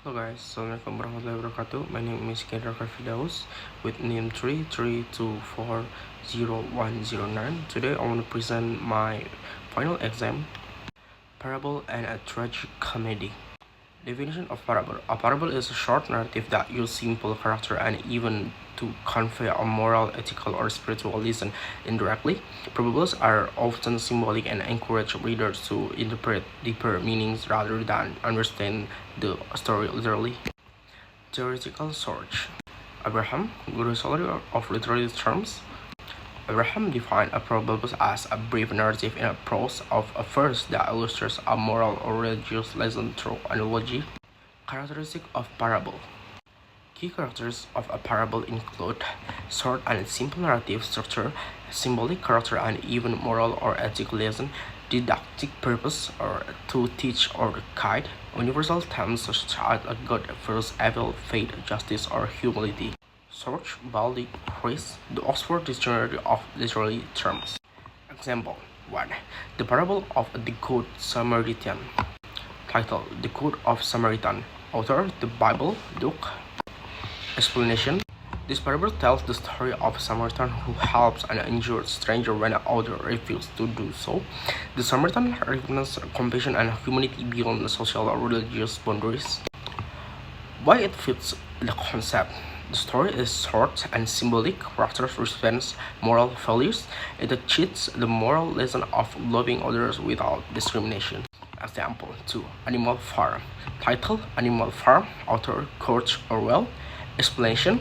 Hello guys, Assalamualaikum warahmatullahi wabarakatuh. My name is Kendra Fidaus with name 332400109. Today I want to present my final exam, Parable and a Tragic Comedy. Definition of parable. A parable is a short narrative that uses simple character and even to convey a moral, ethical, or spiritual lesson indirectly. Parables are often symbolic and encourage readers to interpret deeper meanings rather than understand the story literally. Theoretical source. Abraham, Guru Scholar of Literary Terms. Abraham defined a parable as a brief narrative in a prose of a verse that illustrates a moral or religious lesson through analogy. Characteristic of parable. Key characters of a parable include short and simple narrative structure, symbolic character, and even moral or ethical lesson, didactic purpose or to teach or guide, universal themes such as a good versus evil, faith, justice, or humility. Search Baldi Chris, the Oxford Dictionary of Literary Terms. Example 1. The Parable of the Good Samaritan. Title: The Good of Samaritan. Author: The Bible, Luke. Explanation: This parable tells the story of a Samaritan who helps an injured stranger when others refuse to do so. The Samaritan represents compassion and humanity beyond social or religious boundaries. Why it fits the concept. The story is short and symbolic. Characters represent moral values. It teaches the moral lesson of loving others without discrimination. Example 2. Animal Farm. Title: Animal Farm. Author: George Orwell. Explanation: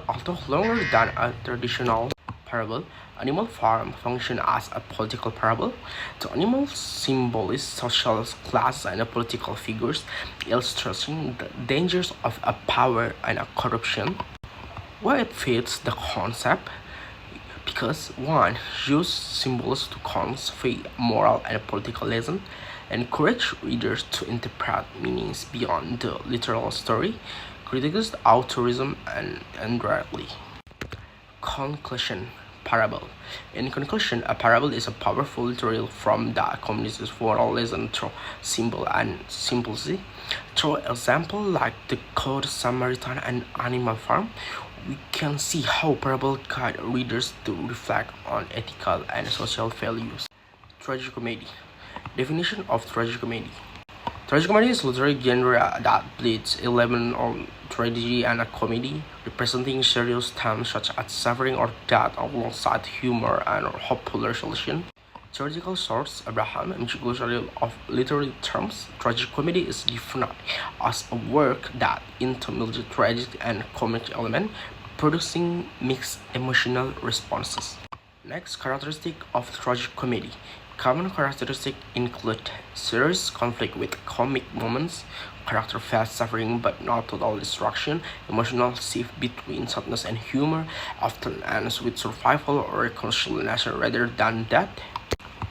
Although longer than a traditional parable, Animal Farm functions as a political parable. The animals symbolize social class and political figures, illustrating the dangers of a power and a corruption. Why it fits the concept? Because 1. Use symbols to convey moral and political lesson, encourage readers to interpret meanings beyond the literal story, criticizes authorism and indirectly. Conclusion. Parable. In conclusion, a parable is a powerful literary form that communicates moral lesson through symbol and simplicity. Through examples like the Good Samaritan and Animal Farm, we can see how parable guide readers to reflect on ethical and social values. Tragicomedy. Definition of tragicomedy. Tragicomedy is a literary genre that blends elements of tragedy and a comedy, representing serious themes such as suffering or death alongside humor and hopeful resolution. Theoretical source: Abraham, Dictionary of Literary Terms. Tragicomedy is defined as a work that intermingles tragic and comic elements, producing mixed emotional responses. Next, characteristic of tragicomedy. Common characteristics include serious conflict with comic moments, character face suffering but not total destruction, emotional shift between sadness and humor, often ends with survival or reconciliation rather than death.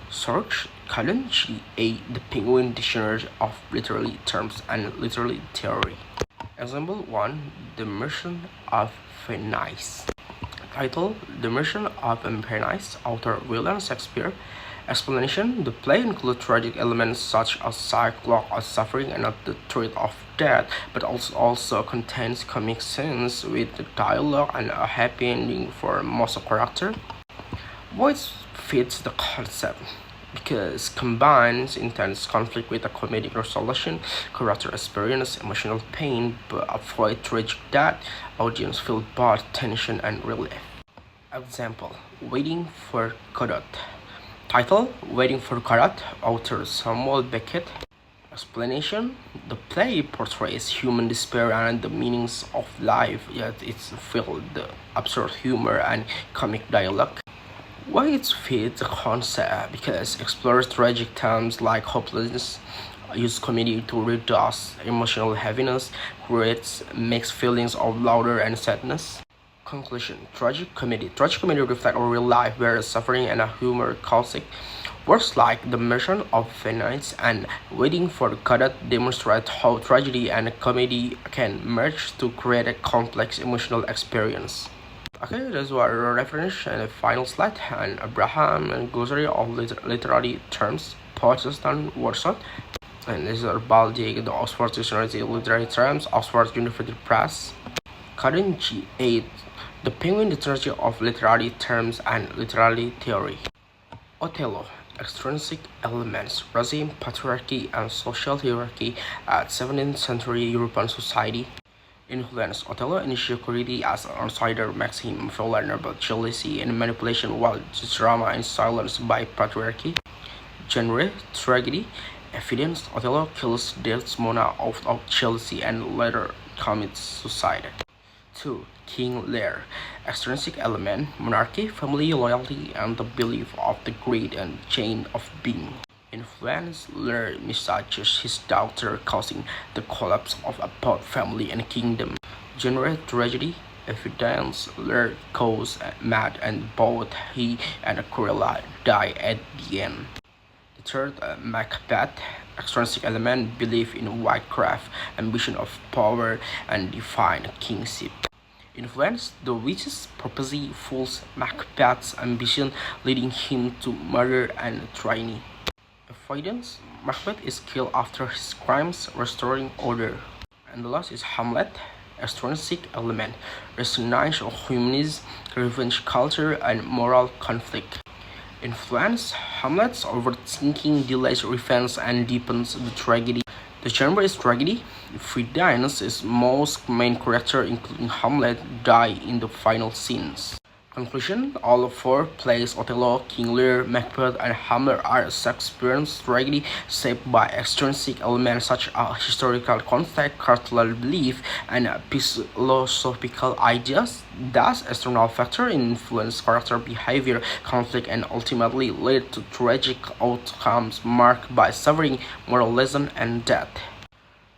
Search Cullen G.A. The Penguin Dictionary of Literary Terms and Literary Theory. Example 1. The Merchant of Venice. Title: The Merchant of Venice. Author: William Shakespeare. Explanation: The play includes tragic elements such as cyclops of suffering and the threat of death, but also contains comic scenes with dialogue and a happy ending for most characters. Voice fits the concept because combines intense conflict with a comedic resolution. Character experience emotional pain but avoid tragic death. Audience feel both tension and relief. Example: Waiting for Godot. Title: Waiting for Godot. Author: Samuel Beckett. Explanation: The play portrays human despair and the meanings of life, yet it's filled with absurd humor and comic dialogue. Why it fits the concept? Because it explores tragic themes like hopelessness, use comedy to reduce emotional heaviness, creates mixed feelings of laughter and sadness. Conclusion. Tragicomedy. Tragicomedy reflects real life where suffering and humor caustic. Works like The Merchant of Venice and Waiting for Godot demonstrate how tragedy and comedy can merge to create a complex emotional experience. Okay, those were reference and the final slide. And Abraham and Glossary of Literary Terms, Protestant Warsaw. And this is Baldi, the Oxford Dictionary of Literary Terms, Oxford University Press. Current G8, the Penguin Literature of Literary Terms and Literary Theory. Othello, extrinsic elements, regime, patriarchy, and social hierarchy at 17th century European society. Influence. Othello insecurity as an outsider makes him vulnerable to jealousy and manipulation, while the drama is silenced by patriarchy. Genre, tragedy. Evidence. Othello kills Desdemona out of jealousy and later commits suicide. 2. King Lear. Extrinsic element, monarchy, family loyalty, and the belief of the great and chain of being. Influence. Lear misjudges his daughter, causing the collapse of both family and kingdom. Genre, tragedy. Evidence. Lear goes mad and both he and Cruella die at the end. The third, Macbeth. Extrinsic element, belief in witchcraft, ambition of power, and divine kingship. Influence. The witch's prophecy fools Macbeth's ambition, leading him to murder and tyranny. Avoidance. Macbeth is killed after his crimes, restoring order. And the last is Hamlet. Extrinsic element, resignation of humanism, revenge culture, and moral conflict. Influence. Hamlet's overthinking delays revenge and deepens the tragedy. The genre is tragedy. Friedrich is most main character, including Hamlet, die in the final scenes. Conclusion. All four plays, Othello, King Lear, Macbeth, and Hamlet, are Shakespearean tragedy shaped by extrinsic elements such as historical context, cultural belief, and philosophical ideas. Thus, external factors influence character behavior, conflict, and ultimately lead to tragic outcomes marked by suffering, moral lesson, and death.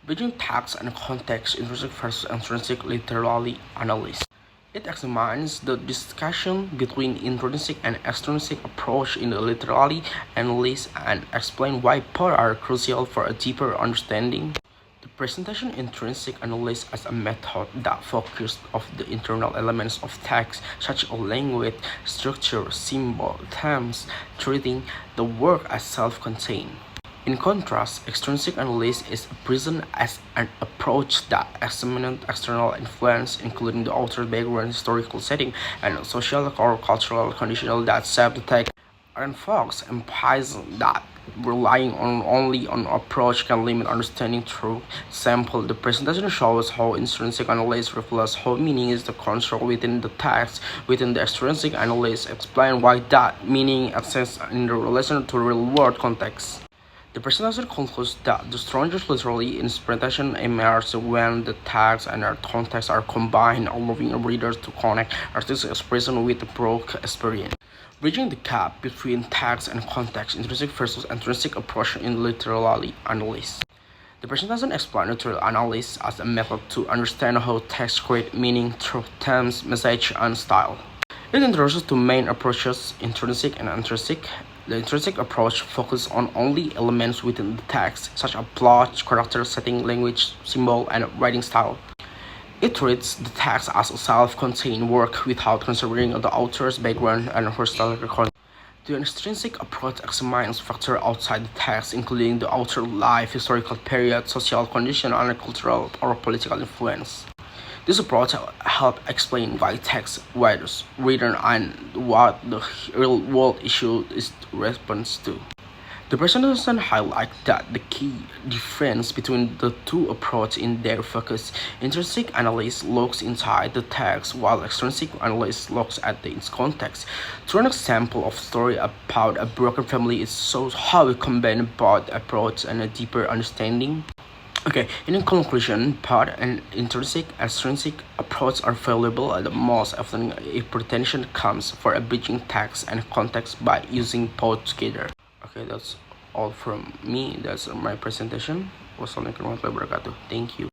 Bridging text and context, intrinsic versus extrinsic literary analysis. It examines the discussion between intrinsic and extrinsic approach in the literary analysis and explain why both are crucial for a deeper understanding. The presentation intrinsic analysis as a method that focuses on the internal elements of text, such as language, structure, symbol, themes, treating the work as self-contained. In contrast, extrinsic analysis is presented as an approach that examines external influence, including the author's background, historical setting, and social or cultural conditions that shape the text. And Fox emphasizes that relying only on approach can limit understanding through sample. The presentation shows how intrinsic analysis reflects how meaning is the construct within the text. Within the extrinsic analysis, explain why that meaning exists in the relation to real-world context. The presentation concludes that the strongest literary interpretation emerges when the text and their context are combined, allowing readers to connect artistic expression with the broad experience. Bridging the gap between text and context, intrinsic versus extrinsic approach in literary analysis. The presentation explains literary analysis as a method to understand how text create meaning through themes, message, and style. It introduces two main approaches, intrinsic and extrinsic. The intrinsic approach focuses on only elements within the text, such as plot, character, setting, language, symbol, and writing style. It treats the text as a self-contained work without considering the author's background and historical context. The extrinsic approach examines factors outside the text, including the author's life, historical period, social condition, and cultural or political influence. This approach helps explain why text was written and what the real-world issue is response to. The presentation highlights that the key difference between the two approaches in their focus. Intrinsic analysis looks inside the text, while extrinsic analysis looks at its context. Through an example of story about a broken family, it shows how we combine both approaches and a deeper understanding. Okay, in conclusion, both an intrinsic and extrinsic approach are valuable, and most often a pretension comes for a bridging text and context by using both together. Okay, that's all from me. That's my presentation. Wassalamualaikum warahmatullahi wabarakatuh. Thank you.